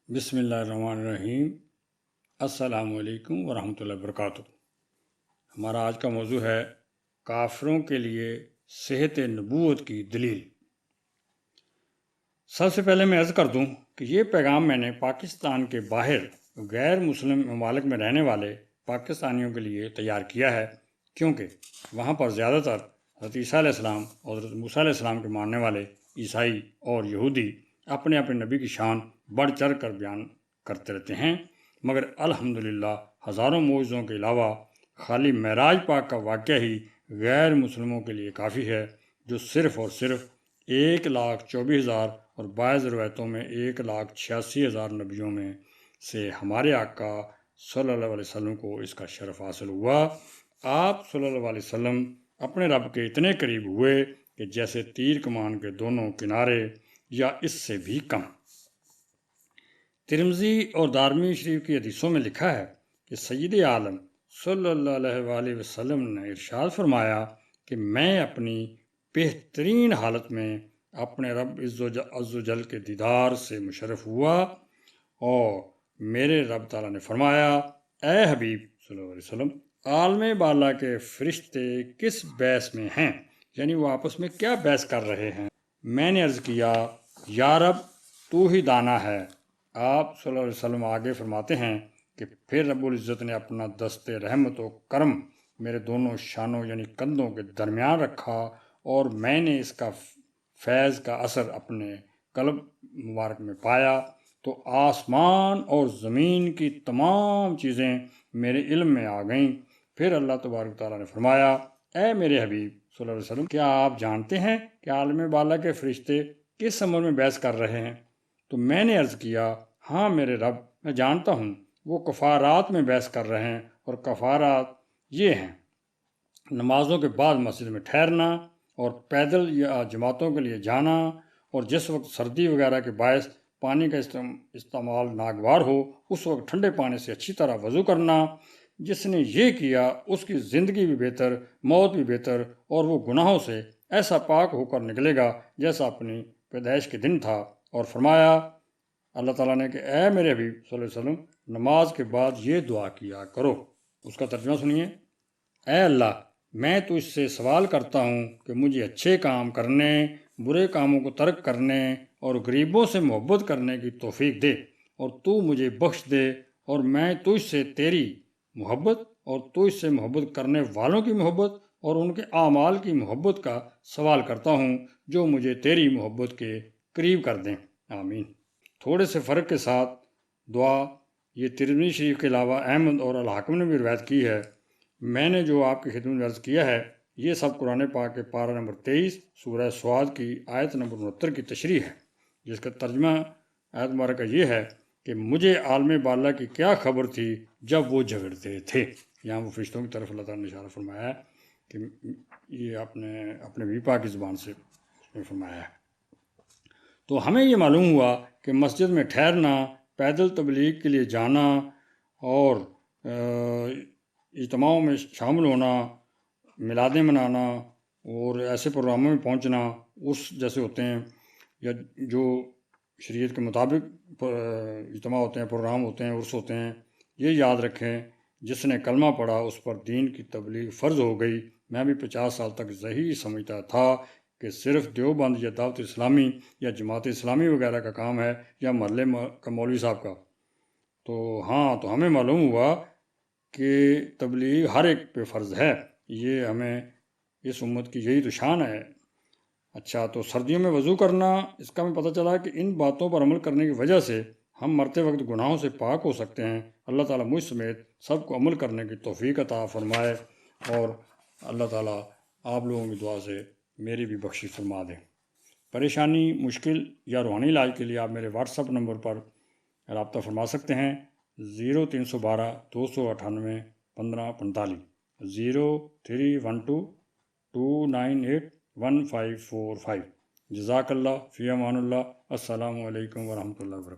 بسم اللہ الرحمن الرحیم۔ السلام علیکم ورحمۃ اللہ وبرکاتہ۔ ہمارا آج کا موضوع ہے کافروں کے لیے صحت نبوت کی دلیل۔ سب سے پہلے میں عرض کر دوں کہ یہ پیغام میں نے پاکستان کے باہر غیر مسلم ممالک میں رہنے والے پاکستانیوں کے لیے تیار کیا ہے، کیونکہ وہاں پر زیادہ تر حضرت عیسیٰ علیہ السلام اور حضرت موسیٰ علیہ السلام کے ماننے والے عیسائی اور یہودی اپنے اپنے نبی کی شان بڑھ چڑھ کر بیان کرتے رہتے ہیں، مگر الحمدللہ ہزاروں معجزوں کے علاوہ خالی معراج پاک کا واقعہ ہی غیر مسلموں کے لیے کافی ہے، جو صرف اور صرف 1,24,000 اور بعض روایتوں میں 1,86,000 نبیوں میں سے ہمارے آقا صلی اللہ علیہ وسلم کو اس کا شرف حاصل ہوا۔ آپ صلی اللہ علیہ وسلم اپنے رب کے اتنے قریب ہوئے کہ جیسے تیر کمان کے دونوں کنارے یا اس سے بھی کم۔ ترمذی اور دارمی شریف کی حدیثوں میں لکھا ہے کہ سید عالم صلی اللہ علیہ وآلہ وسلم نے ارشاد فرمایا کہ میں اپنی بہترین حالت میں اپنے رب عز و جل کے دیدار سے مشرف ہوا، اور میرے رب تعالیٰ نے فرمایا، اے حبیب صلی اللہ علیہ وسلم، عالم بالا کے فرشتے کس بحث میں ہیں، یعنی وہ آپس میں کیا بحث کر رہے ہیں؟ میں نے عرض کیا، یا رب تو ہی دانا ہے۔ آپ صلی اللہ علیہ وسلم آگے فرماتے ہیں کہ پھر رب العزت نے اپنا دست رحمت و کرم میرے دونوں شانوں یعنی کندھوں کے درمیان رکھا، اور میں نے اس کا فیض کا اثر اپنے قلب مبارک میں پایا، تو آسمان اور زمین کی تمام چیزیں میرے علم میں آ گئیں۔ پھر اللہ تبارک تعالیٰ نے فرمایا، اے میرے حبیب صلی اللہ علیہ وسلم، کیا آپ جانتے ہیں کہ عالم بالا کے فرشتے کس امر میں بحث کر رہے ہیں؟ تو میں نے عرض کیا، ہاں میرے رب، میں جانتا ہوں، وہ کفارات میں بحث کر رہے ہیں، اور کفارات یہ ہیں: نمازوں کے بعد مسجد میں ٹھہرنا، اور پیدل یا جماعتوں کے لیے جانا، اور جس وقت سردی وغیرہ کے باعث پانی کا استعمال ناگوار ہو اس وقت ٹھنڈے پانی سے اچھی طرح وضو کرنا۔ جس نے یہ کیا اس کی زندگی بھی بہتر، موت بھی بہتر، اور وہ گناہوں سے ایسا پاک ہو کر نکلے گا جیسا اپنی پیدائش کے دن تھا۔ اور فرمایا اللہ تعالیٰ نے کہ اے میرے حبیب صلی اللہ علیہ وسلم، نماز کے بعد یہ دعا کیا کرو۔ اس کا ترجمہ سنیے، اے اللہ، میں تو اس سے سوال کرتا ہوں کہ مجھے اچھے کام کرنے، برے کاموں کو ترک کرنے اور غریبوں سے محبت کرنے کی توفیق دے، اور تو مجھے بخش دے، اور میں تجھ سے تیری محبت اور تجھ سے محبت کرنے والوں کی محبت اور ان کے اعمال کی محبت کا سوال کرتا ہوں جو مجھے تیری محبت کے قریب کر دیں، آمین۔ تھوڑے سے فرق کے ساتھ دعا یہ ترمذی شریف کے علاوہ احمد اور الحاکم نے بھی روایت کی ہے۔ میں نے جو آپ کی خدمت میں عرض کیا ہے یہ سب قرآن پاک کے پارہ نمبر 23 سورہ سواد کی آیت نمبر 69 کی تشریح ہے، جس کا ترجمہ آیت مبارکہ یہ ہے کہ مجھے عالم بالا کی کیا خبر تھی جب وہ جھگڑتے تھے۔ یہاں وہ فرشتوں کی طرف اللہ تعالیٰ نے اشارہ فرمایا ہے کہ یہ اپنے بھی پاک کی زبان سے اس میں فرمایا ہے۔ تو ہمیں یہ معلوم ہوا کہ مسجد میں ٹھہرنا، پیدل تبلیغ کے لیے جانا، اور اجتماعوں میں شامل ہونا، میلادیں منانا اور ایسے پروگراموں میں پہنچنا اس جیسے ہوتے ہیں، یا جو شریعت کے مطابق اجتماع ہوتے ہیں، پروگرام ہوتے ہیں، عرس ہوتے ہیں، یہ یاد رکھیں جس نے کلمہ پڑھا اس پر دین کی تبلیغ فرض ہو گئی۔ میں بھی 50 سال تک یہی سمجھتا تھا کہ صرف دیوبند یا دعوت اسلامی یا جماعت اسلامی وغیرہ کا کام ہے، یا محلے کا مولوی صاحب کا۔ تو ہمیں معلوم ہوا کہ تبلیغ ہر ایک پہ فرض ہے، یہ ہمیں اس امت کی یہی تو شان ہے۔ اچھا، تو سردیوں میں وضو کرنا، اس کا ہمیں پتہ چلا کہ ان باتوں پر عمل کرنے کی وجہ سے ہم مرتے وقت گناہوں سے پاک ہو سکتے ہیں۔ اللہ تعالیٰ مجھ سمیت سب کو عمل کرنے کی توفیق عطا فرمائے، اور اللہ تعالیٰ آپ لوگوں کی دعا سے میری بھی بخشش فرما دے۔ پریشانی، مشکل یا روحانی علاج کے لیے آپ میرے واٹس ایپ نمبر پر رابطہ فرما سکتے ہیں، 0312 298 1545، 0312 298 1545۔ جزاک اللہ، فی امان اللہ، السلام علیکم ورحمۃ اللہ وبرکاتہ۔